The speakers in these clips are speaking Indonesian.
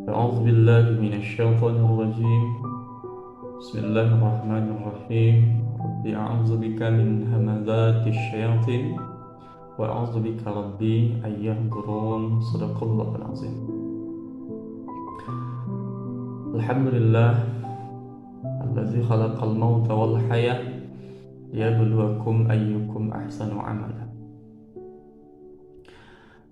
أعوذ بالله من الشيطان الرجيم. بسم الله الرحمن الرحيم. رب أعوذ بك من همزات الشياطين وأعوذ بك ربي أن يحضرون. صدق الله العظيم. الحمد لله الذي خلق الموت والحياة ليبلوكم أيكم أحسن عملا.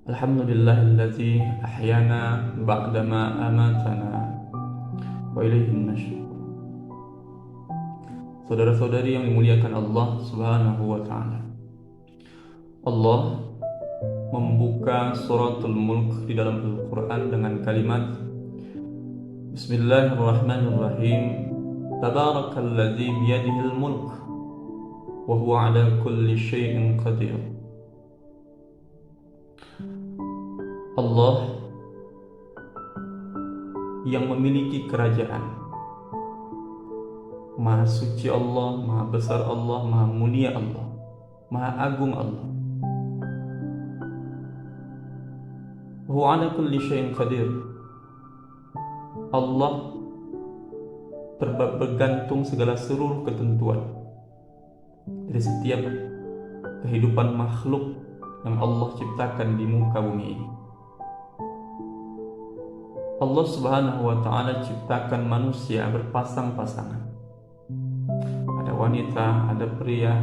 Alhamdulillahilladzi ahyana ba'dama amatana wa ilaihin nusyur. Saudara-saudari yang dimuliakan Allah Subhanahu wa taala. Allah membuka suratul Mulk di dalam Al-Qur'an dengan kalimat Bismillahirrahmanirrahim. Tabarakalladzi biyadihil mulk wa huwa ala kulli syai'in qadir. Allah yang memiliki kerajaan. Maha suci Allah, maha besar Allah, maha mulia Allah, maha agung Allah. Huwa ala kulli syai'in qadir. Allah bergantung segala seluruh ketentuan dari setiap kehidupan makhluk yang Allah ciptakan di muka bumi ini. Allah Subhanahu wa ta'ala ciptakan manusia berpasang-pasangan. Ada wanita, ada pria,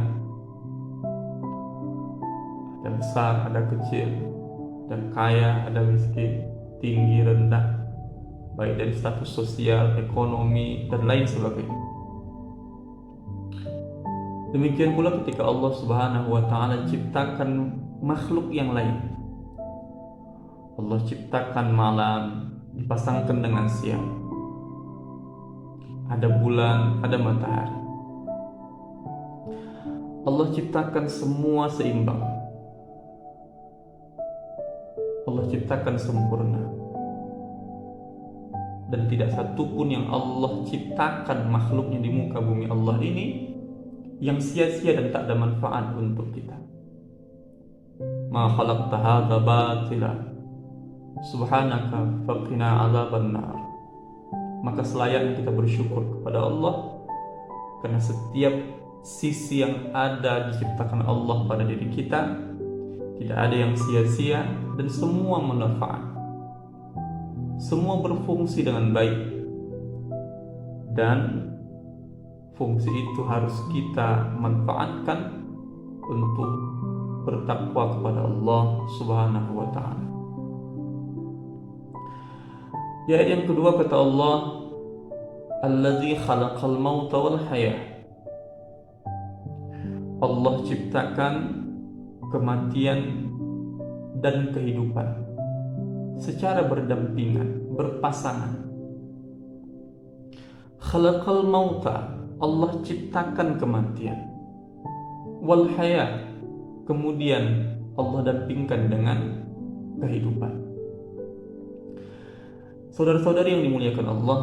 ada besar, ada kecil, ada kaya, ada miskin, tinggi, rendah, baik dari status sosial, ekonomi, dan lain sebagainya. Demikian pula ketika Allah Subhanahu wa ta'ala ciptakan makhluk yang lain. Allah ciptakan malam dipasangkan dengan siang. Ada bulan, ada matahari. Allah ciptakan semua seimbang. Allah ciptakan sempurna. Dan tidak satupun yang Allah ciptakan makhluknya di muka bumi Allah ini yang sia-sia dan tak ada manfaat untuk kita. Ma khalaqta hadza batila Subhanaka faqina azaban nar. Maka selayaknya kita bersyukur kepada Allah karena setiap sisi yang ada diciptakan Allah pada diri kita tidak ada yang sia-sia dan semua manfaat. Semua berfungsi dengan baik dan fungsi itu harus kita manfaatkan untuk bertakwa kepada Allah Subhanahu wa ta'ala. Di ayat yang kedua kata Allah, Alladzi khalaqal mauta wal hayah. Allah ciptakan kematian dan kehidupan secara berdampingan, berpasangan. Khalaqal mauta, Allah ciptakan kematian. Wal hayah, kemudian Allah dampingkan dengan kehidupan. Saudara-saudari yang dimuliakan Allah,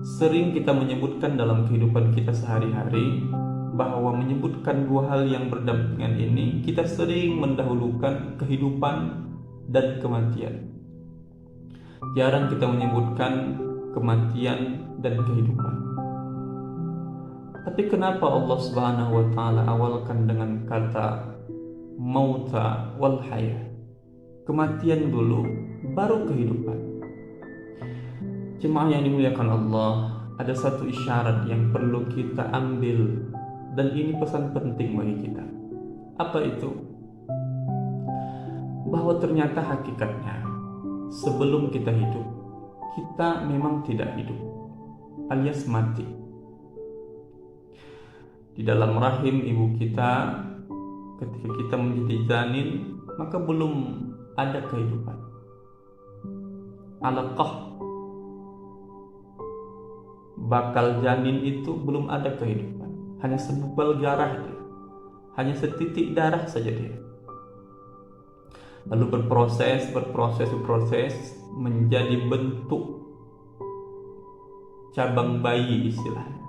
sering kita menyebutkan dalam kehidupan kita sehari-hari bahwa menyebutkan dua hal yang berdampingan ini, kita sering mendahulukan kehidupan dan kematian. Jarang kita menyebutkan kematian dan kehidupan. Tapi kenapa Allah Subhanahu wa ta'ala awalkan dengan kata mauta wal hayah? Kematian dulu, baru kehidupan. Jemaah yang dimuliakan Allah, ada satu isyarat yang perlu kita ambil dan ini pesan penting bagi kita. Apa itu? Bahwa ternyata hakikatnya sebelum kita hidup, kita memang tidak hidup, alias mati. Di dalam rahim ibu kita, ketika kita menjadi janin, maka belum ada kehidupan. Alaqah, bakal janin itu belum ada kehidupan. Hanya segumpal darah dia, hanya setitik darah saja dia. Lalu berproses menjadi bentuk cabang bayi istilahnya.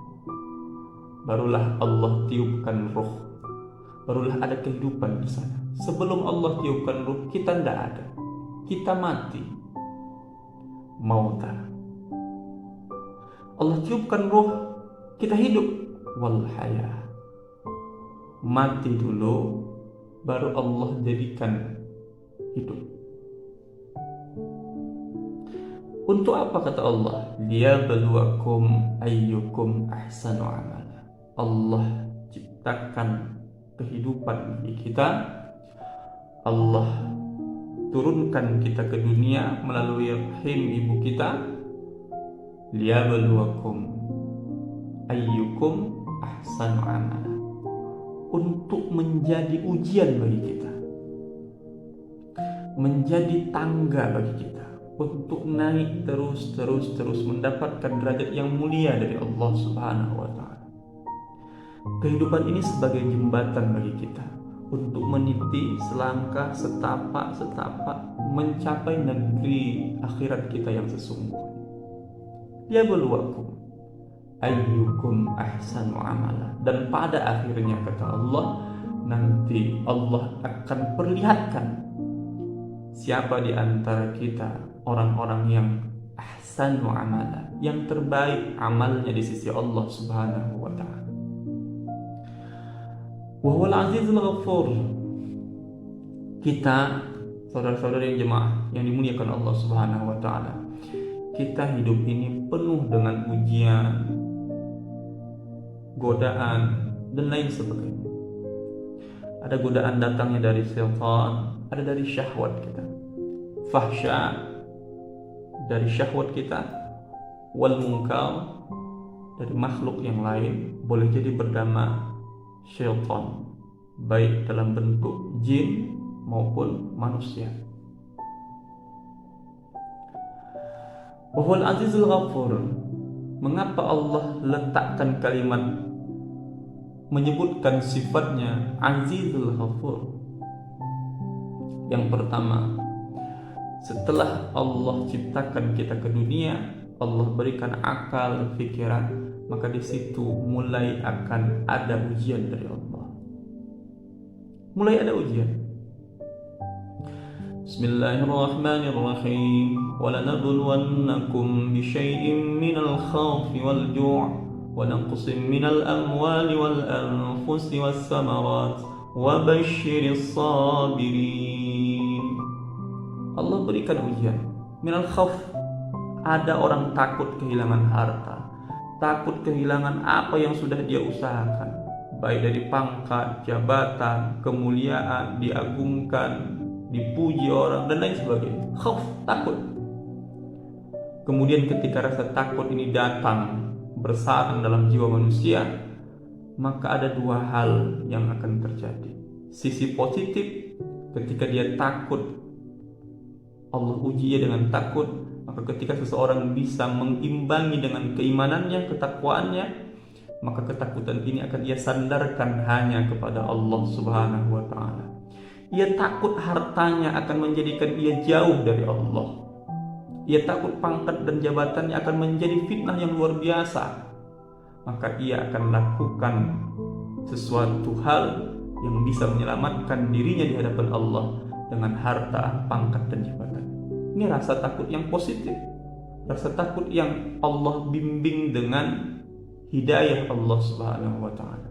Barulah Allah tiupkan roh, barulah ada kehidupan di sana. Sebelum Allah tiupkan roh, kita tidak ada, kita mati. Mauta, Allah tiupkan ruh, kita hidup. Wal haya, mati dulu baru Allah jadikan hidup. Untuk apa kata Allah? Liyabluwakum ayyukum ahsanu amala. Allah ciptakan kehidupan bagi kita. Allah turunkan kita ke dunia melalui rahim ibu kita. Liyabluwakum ayyukum ahsanu amala. Untuk menjadi ujian bagi kita, menjadi tangga bagi kita, untuk naik terus mendapatkan derajat yang mulia dari Allah Subhanahu wa Ta'ala. Kehidupan ini sebagai jembatan bagi kita untuk meniti selangkah setapak mencapai negeri akhirat kita yang sesungguhnya. Ya beluakum ayyukum ahsanu amala. Dan pada akhirnya kata Allah, nanti Allah akan perlihatkan siapa di antara kita orang-orang yang ahsanu amala, yang terbaik amalnya di sisi Allah Subhanahu wa Ta'ala. Wa huwal azizul ghafur. Kita saudara-saudari jemaah yang dimuliakan Allah Subhanahu wa Ta'ala, kita hidup ini penuh dengan ujian, godaan, dan lain sebagainya. Ada godaan datangnya dari syaitan, ada dari syahwat kita, fahsya dari syahwat kita, wal munkar dari makhluk yang lain, boleh jadi bernama syaitan, baik dalam bentuk jin maupun manusia. Wahul azizul ghafur. Mengapa Allah letakkan kalimat menyebutkan sifatnya azizul ghafur? Yang pertama, setelah Allah ciptakan kita ke dunia, Allah berikan akal, pikiran, maka di situ mulai akan ada ujian dari Allah. Mulai ada ujian. Bismillahirrahmanirrahim. Walanabluwannakum bisyai'in minal khawfi wal ju' wa naqsin minal amwali wal anfusi was samarat wa basyiris sabirin. Allah berikan ujian. Minal khawf, ada orang takut kehilangan harta, takut kehilangan apa yang sudah dia usahakan, baik dari pangkat, jabatan, kemuliaan, diagungkan, dipuji orang, dan lain sebagainya. Khauf, takut. Kemudian ketika rasa takut ini datang bersarang dalam jiwa manusia, maka ada dua hal yang akan terjadi. Sisi positif, ketika dia takut, Allah uji dia dengan takut. Maka ketika seseorang bisa mengimbangi dengan keimanannya, ketakwaannya, maka ketakutan ini akan ia sandarkan hanya kepada Allah Subhanahu wa Ta'ala. Ia takut hartanya akan menjadikan ia jauh dari Allah. Ia takut pangkat dan jabatannya akan menjadi fitnah yang luar biasa. Maka ia akan lakukan sesuatu hal yang bisa menyelamatkan dirinya di hadapan Allah dengan harta, pangkat, dan jabatan. Ini rasa takut yang positif, rasa takut yang Allah bimbing dengan hidayah Allah Subhanahu wa Ta'ala.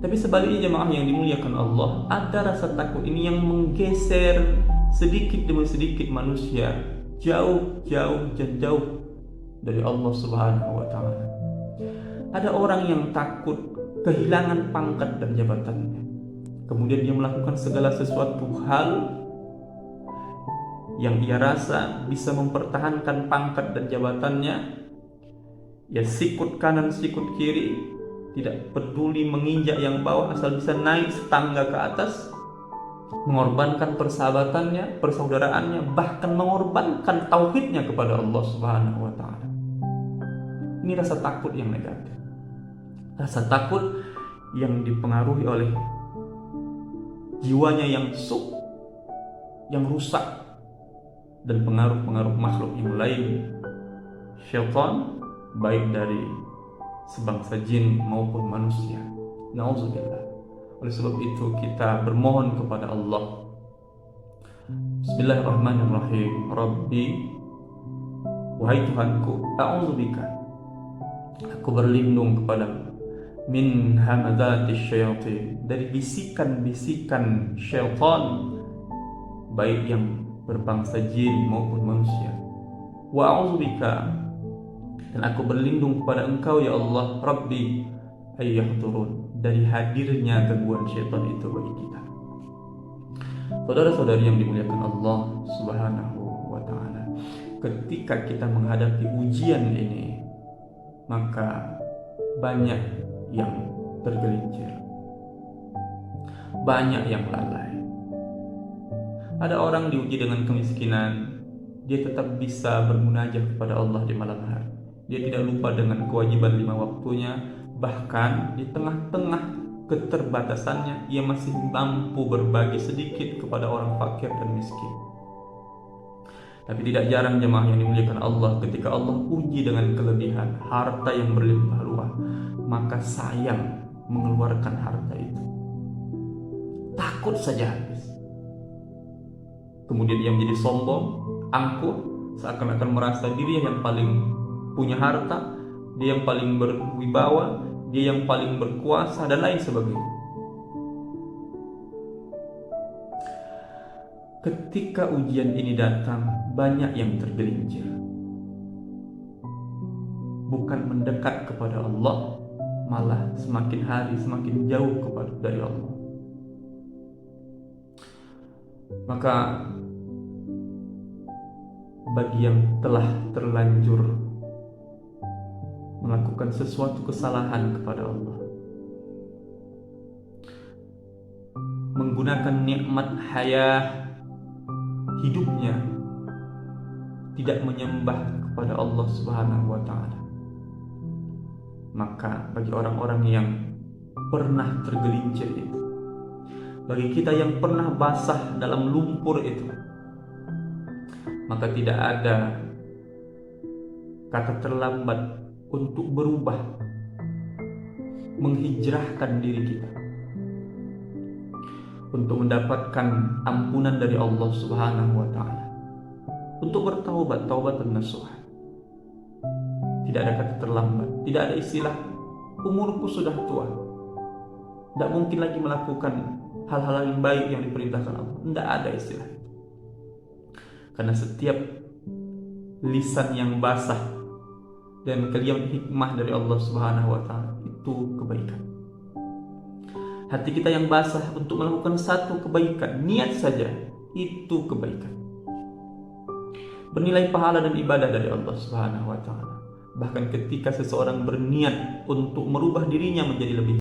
Tapi sebaliknya jemaah yang dimuliakan Allah, ada rasa takut ini yang menggeser sedikit demi sedikit manusia jauh dari Allah Subhanahu wa Ta'ala. Ada orang yang takut kehilangan pangkat dan jabatannya, kemudian dia melakukan segala sesuatu hal yang ia rasa bisa mempertahankan pangkat dan jabatannya. Ya sikut kanan sikut kiri, tidak peduli menginjak yang bawah asal bisa naik setangga ke atas, mengorbankan persahabatannya, persaudaraannya, bahkan mengorbankan tauhidnya kepada Allah Subhanahu wa Ta'ala. Ini rasa takut yang negatif, rasa takut yang dipengaruhi oleh jiwanya yang yang rusak, dan pengaruh-pengaruh makhluk yang lain, syaitan, baik dari sebangsa jin maupun manusia. Na'udzubillah. Oleh sebab itu kita bermohon kepada Allah. Bismillahirrahmanirrahim. Rabbi Wahai Tuhanku, a'udzubika, aku berlindung kepadamu, min hamadzati syayatin, dari bisikan-bisikan syaitan, baik yang berbangsa jin maupun manusia. Wa a'udzubika, dan aku berlindung kepada Engkau ya Allah, Rabbi, ayyahdurun, dari hadirnya gangguan syaitan itu bagi kita. Saudara-saudari yang dimuliakan Allah Subhanahu wa ta'ala, ketika kita menghadapi ujian ini, maka banyak yang tergelincir, banyak yang lalai. Ada orang diuji dengan kemiskinan, dia tetap bisa bermunajat kepada Allah di malam hari. Dia tidak lupa dengan kewajiban 5 waktunya. Bahkan di tengah-tengah keterbatasannya, ia masih mampu berbagi sedikit kepada orang fakir dan miskin. Tapi tidak jarang jemaah yang dimuliakan Allah, ketika Allah uji dengan kelebihan harta yang berlimpah ruah, maka sayang mengeluarkan harta itu, takut saja habis. Kemudian dia menjadi sombong, angkuh, seakan-akan merasa diri yang paling punya harta, dia yang paling berwibawa, dia yang paling berkuasa, dan lain sebagainya. Ketika ujian ini datang, banyak yang tergelincir, bukan mendekat kepada Allah, malah semakin hari semakin jauh dari Allah. Maka bagi yang telah terlanjur melakukan sesuatu kesalahan kepada Allah, menggunakan nikmat hayah hidupnya tidak menyembah kepada Allah Subhanahu wa ta'ala, maka bagi orang-orang yang pernah tergelincir itu, bagi kita yang pernah basah dalam lumpur itu, maka tidak ada kata terlambat untuk berubah, menghijrahkan diri kita untuk mendapatkan ampunan dari Allah Subhanahu wa ta'ala, untuk bertaubat, taubatan nasuha. Tidak ada kata terlambat, tidak ada istilah umurku sudah tua, tidak mungkin lagi melakukan hal-hal yang baik yang diperintahkan Allah. Tidak ada istilah itu. Karena setiap lisan yang basah dan kalimat hikmah dari Allah Subhanahu wa ta'ala itu kebaikan. Hati kita yang basah untuk melakukan satu kebaikan, niat saja itu kebaikan, bernilai pahala dan ibadah dari Allah Subhanahu wa ta'ala. Bahkan ketika seseorang berniat untuk merubah dirinya menjadi lebih